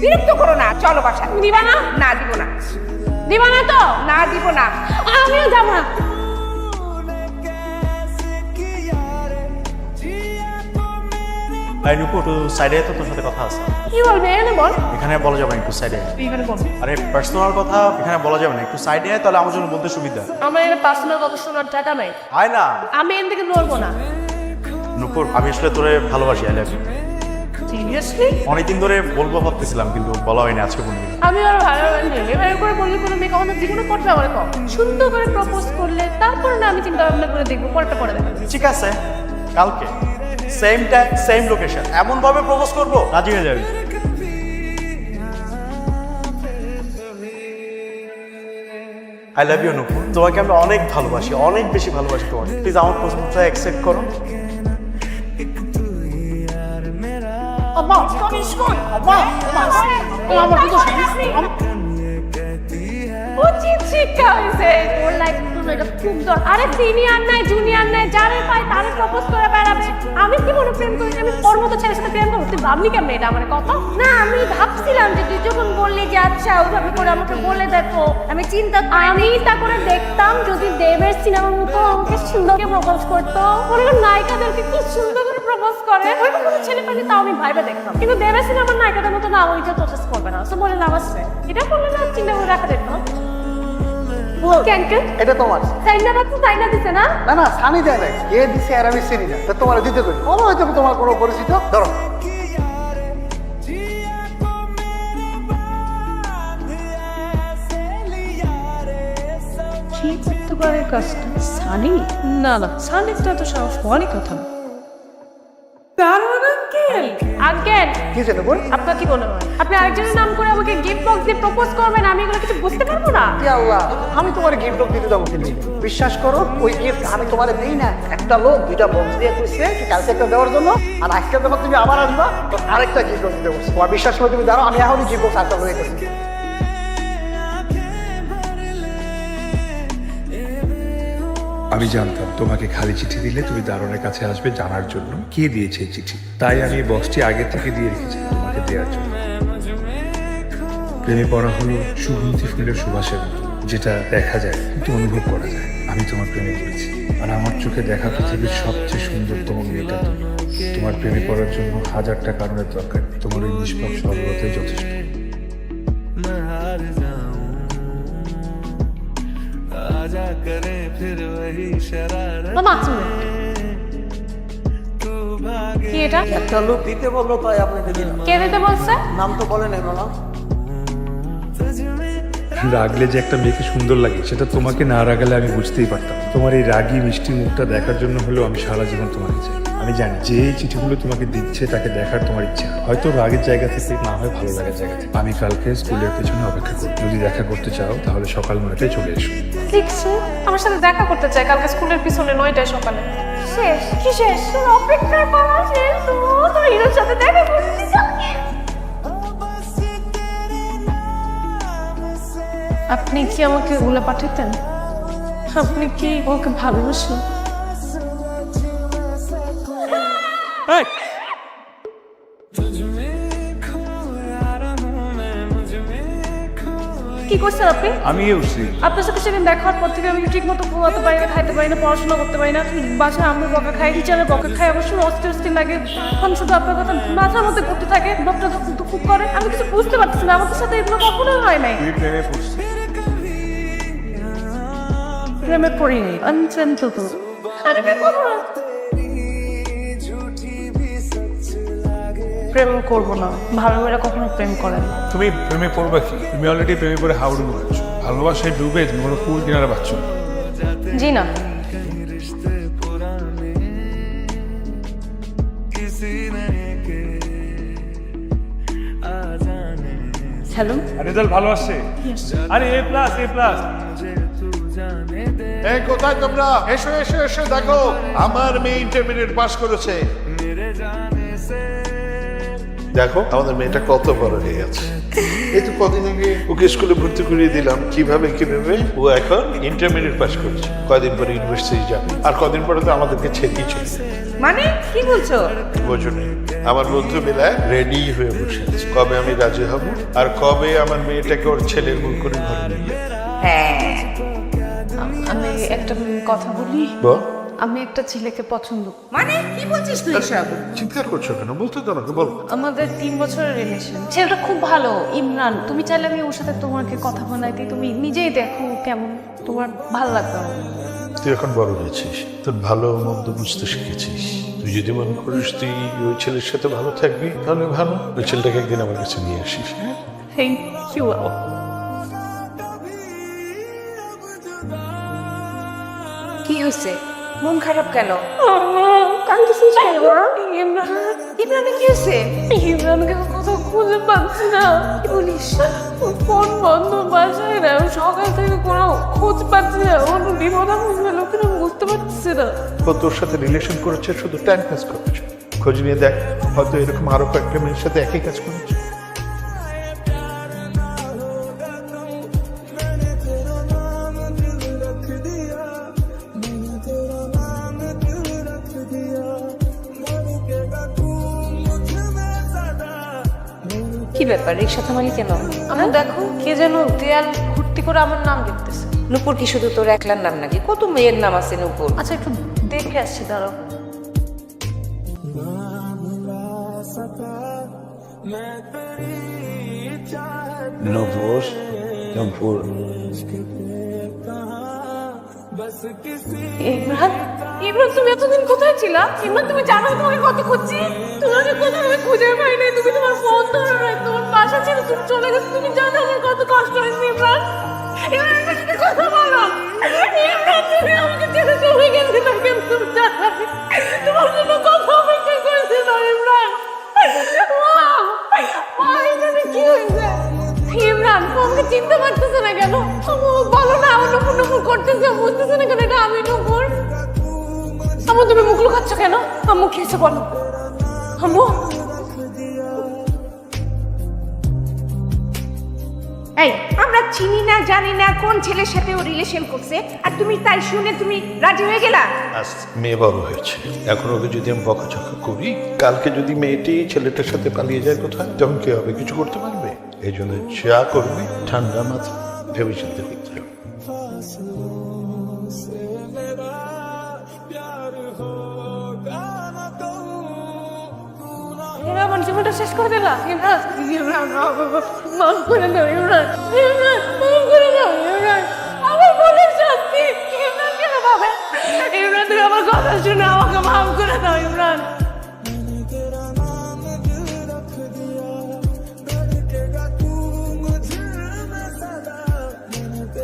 বিরক্ত করো না, চলো বাসা। দিবা না? না দিব না। দিবা না তো? না দিব না। আমিও যাবো না। আই নুপুর, একটু সাইডে তো তোর সাথে কথা আছে। কি বলবে? এনে বল। এখানে বলা যাবে না, একটু সাইডে। তুই এখানে বল। আরে পার্সোনাল কথা এখানে বলা যাবে না, একটু সাইডে আয়, তাহলে আমার জন্য বলতে সুবিধা। আমার এখানে পার্সোনাল কথা শোনার টাকা নাই। আয় না। আমি এখান থেকে নড়বো না। নুপুর, আমি আসলে তোরে ভালোবাসি, আই লাভ ইউ। সিরিয়াসলি? অনেকদিন ধরে বলবো ভাবতেছিলাম, কিন্তু বলা হয়নি, আজকে বলবি। আমি আর ভালোবাসি। এভাবে করে বললে কোনো মেয়ে কখনো জীবনে পড়বে আমার কম। সুন্দর করে প্রপোজ করলে তারপর না আমি চিন্তা ভাবনা করে দেখবো, পরটা পরে দেখবো। ঠিক আছে, কালকে সেম টাইম সেম লোকেশন এমন ভাবে প্রপোজ করবো, রাজি হয়ে যাবি। আই লাভ ইউ নুপুর, তোমাকে আমি অনেক ভালোবাসি, অনেক বেশি ভালোবাসি তোমাকে। প্লিজ আমার প্রপোজটা অ্যাকসেপ্ট করো। আব্বা, কমিস কর। আব্বা, আমার তো উচিত শিক্ষা হয়েছে। ওর লাইফ এটা খুব দরকার। আরে সিনিয়র নাই, জুনিয়র নাই, যারে পায় তারে প্রপোজ করে বেড়াবে। আমি কি মনে প্রেম করি? আমি ওর মতো ছেলের সাথে প্রেম করবো? তুই ভাবলি কেমন এটা আমার কথা? না, আমি ভাবছিলাম যে তুই যখন বললি যে আচ্ছা ওইভাবে করে আমাকে বলে দেখো, আমি চিন্তা আমি তা করে দেখতাম যদি দেবের সিনেমার মতো আমাকে সুন্দর করে প্রপোজ করতো। ওরা নায়িকাদেরকে কি সুন্দর করে প্রপোজ করে, ওইরকম কোনো ছেলে পেলে তাও আমি ভাইবে দেখতাম। কিন্তু দেবের সিনেমার নায়িকাদের মতো না, ওইটা প্রপোজ করবে না। সো বলে লাভ আছে? এটা করলে না চিন্তা করে রাখা যেত। এটা তোমার। চাইনা দিছে না? না না, সানি দেয় নাই, এ দিছে আর আমি চিনি না, তা তোমার দিতে করি। মনে হয়তো তোমার কোনো পরিচিত। ধরো। কি করতে পারে কাজটা? সানি? না না, সানিটা তো সাহস হওয়ারই কথা না। আঙ্কেল, কি জানো বোন? আপনার কি মনে হয় আপনি আরেকজনের নাম করে আমাকে গিফট বক্স দিয়ে প্রপোজ করবেন? আমি এগুলো কিছু বুঝতে পারবো না। কি আল্লাহ, আমি তোমার গিফট দিতে যাবো কিন্তু বিশ্বাস করো, ওই গিফট আমি তোমার দিই না। একটা লোক দুইটা বক্স দিয়ে কইছে কালকে একটা দেওয়ার জন্য, আর আজকে যখন তুমি আবার আসবা তো আরেকটা গিফট দিতে বলছো। তোমার বিশ্বাস করে তুমি দাঁড়াও, আমি এখনই গিফট বক্স একটা হয়ে গেছি। আমি জানতাম তোমাকে খালি চিঠি দিলে তুমি দারোয়ানের কাছে আসবে জানার জন্য কে দিয়েছে এই চিঠি, তাই আমি এই বক্সটি আগে থেকে দিয়ে রেখেছি তোমাকে দেওয়ার জন্য। প্রেমে পড়া হলো সুগন্ধি ফুলের সুবাসের মতো, যেটা দেখা যায় কিন্তু অনুভব করা যায়। আমি তোমার প্রেমে পড়েছি, আর আমার চোখে দেখা পৃথিবীর সবচেয়ে সুন্দরতম মেয়েটা তুমি। তোমার প্রেমে পড়ার জন্য হাজারটা কারণের দরকার নেই, তোমার ওই নিষ্পাপ সরলতাই যথেষ্ট। মামা, কি এটা? একটা লোক দিতে বললো তাই আপনাকে দিলাম। কে দিতে বলছে? নাম তো বলে নেই না। রাগলে যে একটা মেয়েকে সুন্দর লাগে সেটা তোমাকে না রাগালে আমি বুঝতেই পারতাম। তোমার এই রাগী মিষ্টি মুখটা দেখার জন্য হলেও আমি সারা জীবন তোমাকে চাই। আমি জানি যে এই চিঠিগুলো তোমাকে দিচ্ছে তাকে দেখার তোমার ইচ্ছা, হয়তো রাগের জায়গা থেকে না হয় ভালো লাগার জায়গা থেকে। আমি কালকে স্কুলের পেছনে অপেক্ষা করি, যদি দেখা করতে চাও তাহলে সকাল 9টায় চলে এসো। লিখছে আমার সাথে দেখা করতে চাই কালকে স্কুলের পিছনে 9টায় সকালে। শেষ। কি শেষ? তোর অপেক্ষার পালা শেষ। তোর হিরোর সাথে দেখা করতে যাচ্ছি। আপনি কি আমাকে ওগুলো পাঠাতেন? আপনি কি ওকে ভালোবাসেন? কি করছেন আপনি? আমি উঠছি। আপনার সাথে সেদিন দেখার পর থেকে আমি ঠিক মতো ঘুমাতে পারি না, খাইতে পারি না, পড়াশোনা করতে পারি না। বাসায় আম্মুর বকা খাই, টিচারের বকা খাই, আমার শুনে অস্থির অস্থির লাগে। এখন শুধু আপনার কথা মাথার মধ্যে ঘুরতে থাকে, ডক্টর খুব করে। আমি কিছু বুঝতে পারছি না, আমাদের সাথে এগুলো কখনোই হয় নাই। তুই প্রেমে পড়ছিস? প্রেমে পড়িনি, আনছেন তো। প্রেম করবো না, ভালো মেয়েরা কখনো প্রেম করে না। তুমি প্রেমে পড়বে কি? তুমি অলরেডি প্রেমে পড়ে হাওড় ডুবাচ্ছ, ভালোবাসায় ডুবে তুমি কোনো কুল কিনারে পাচ্ছ। জি না। হ্যালো, রেজাল্ট ভালো আসছে? আরে এ প্লাস, এ প্লাস। এই কোথায় তোমরা? এসো এসো এসো, দেখো আমার মেয়ে ইন্টারমিডিয়েট পাস করেছে। দেখো আমাদের মেয়েটা কত বড় হয়ে গেছে। এই তো কদিন আগে ওকে স্কুলে ভর্তি করিয়ে দিলাম। কিভাবে ও এখন ইন্টারমিডিয়েট পাস করছে, কয়দিন পরে ইউনিভার্সিটি যাবে, আর কদিন পরে তো আমাদেরকে ছেড়েই চলে যাবে। মানে কি বলছো? বোঝনি, আমার বন্ধু বেলায় রেডি হয়ে বসে আছে কবে আমি রাজি হব আর কবে আমার মেয়েটাকে ওর ছেলের মুখ করে ঘরে নিয়ে যাবে। হ্যাঁ, আমি একটা কথা বলি, বল। আমি একটা ছেলেকে পছন্দ। মানে কি বলছিস তুই সব? চিৎকার করছো কেন? বলতে দাও না, বল। আমাদের 3 বছরের রিলেশন। ছেলেটা খুব ভালো, ইমরান। তুমি চাইলে আমি ওর সাথে তোমাকে কথা বলাই দিই, তুমি নিজেই দেখো কেমন তোমার ভালো লাগবে আমার। তুই এখন বড় হয়েছিস, তোর ভালো মন্দ বুঝতে শিখেছিস। তুই যদি মনে করিস তুই ওই ছেলের সাথে ভালো থাকবি তাহলে ভালো, ওই ছেলেটাকে একদিন আমার কাছে নিয়ে আসিস। হ্যাঁ, থ্যাংক ইউ। কি হয়েছে? মন খারাপ কেন? কাঁদতেছিস কেন? ইমরান, ইমরানে কি হয়েছে? ইমরানকে কোথাও খুঁজে পাচ্ছি না। কি বলিস? ফোন বন্ধ, বাসায় না, সকাল থেকে কোনো খোঁজ পাচ্ছি না। ওর বিপদ আপদ হলো কিনা বুঝতে পারছি না। ও তোর সাথে রিলেশন করেছে শুধু টাইম পাস করেছে। খোঁজ নিয়ে দেখ, হয়তো এরকম আরো কয়েকটা মেয়ের সাথে একই কাজ করেছে। কি ব্যাপার, রিক্সা থামালি কেন? আমার দেখো কে যেন দেয়াল ভর্তি করে আমার নাম লিখতেছে। নূপুর কি শুধু তোর একলার নাম নাকি? কত মেয়ের নাম আছে নূপুর। আচ্ছা একটু দেখে আসছি, দাঁড়াও। নূপুর, নূপুর। ইমরান, ইমরান তুমি এতদিন কোথায় ছিলা? ইমরান তুমি জানো তোমাকে কত খুঁজছি? তোমাকে কোথাও আমি খুঁজে পাই নাই। তুমি তোমার ফোন ধরো না, তোমার বাসা ছিল, তুমি চলে গেছো। তুমি জানো আমার কত কষ্ট হয়েছে। ইমরান, ইমরান আমার সাথে কথা বলো। ইমরান তুমি আমাকে ছেড়ে চলে গেলে না কেন? তুমি জানো আমি তোমার জন্য কত অপেক্ষা করেছি না ইমরান। মা, এখানে কি হয়েছে? ইমরান আমাকে চিনতে পারতেছে না কেন? বলো না, আমার নুপুর নুপুর করতেছে, বুঝতেছে না কেন এটা আমি নুপুর? আম্মু তুমি মুখ লুকাচ্ছ কেন? আম্মু কি হয়েছে বলো। আম্মু, এই আমরা চিনি না জানি না কোন ছেলের সাথে ও রিলেশন করছে, আর তুমি তাই শুনে তুমি রাজি হয়ে গেলা? আজ মেয়ে বড় হয়েছে, এখন ওকে যদি আমি বকাঝকা করি, কালকে যদি মেয়েটি ছেলেটার সাথে পালিয়ে যায় কোথায়, তখন কি হবে? কিছু করতে পারবে? এই জন্য যা করবে ঠান্ডা মাথা ভেবে চিন্তে করতে হবে। এরা আমার জীবনটা শেষ করে দিলা। ইমরান, ইমরান মাফ করে দাও। ইমরান, ইমরান মাফ করে দাও। ইমরান, আমার মনের শান্তি। ইমরান কেন পাবে? ইমরান তুমি আমার কথা শুনে আমাকে মাফ করে দাও। ইমরান।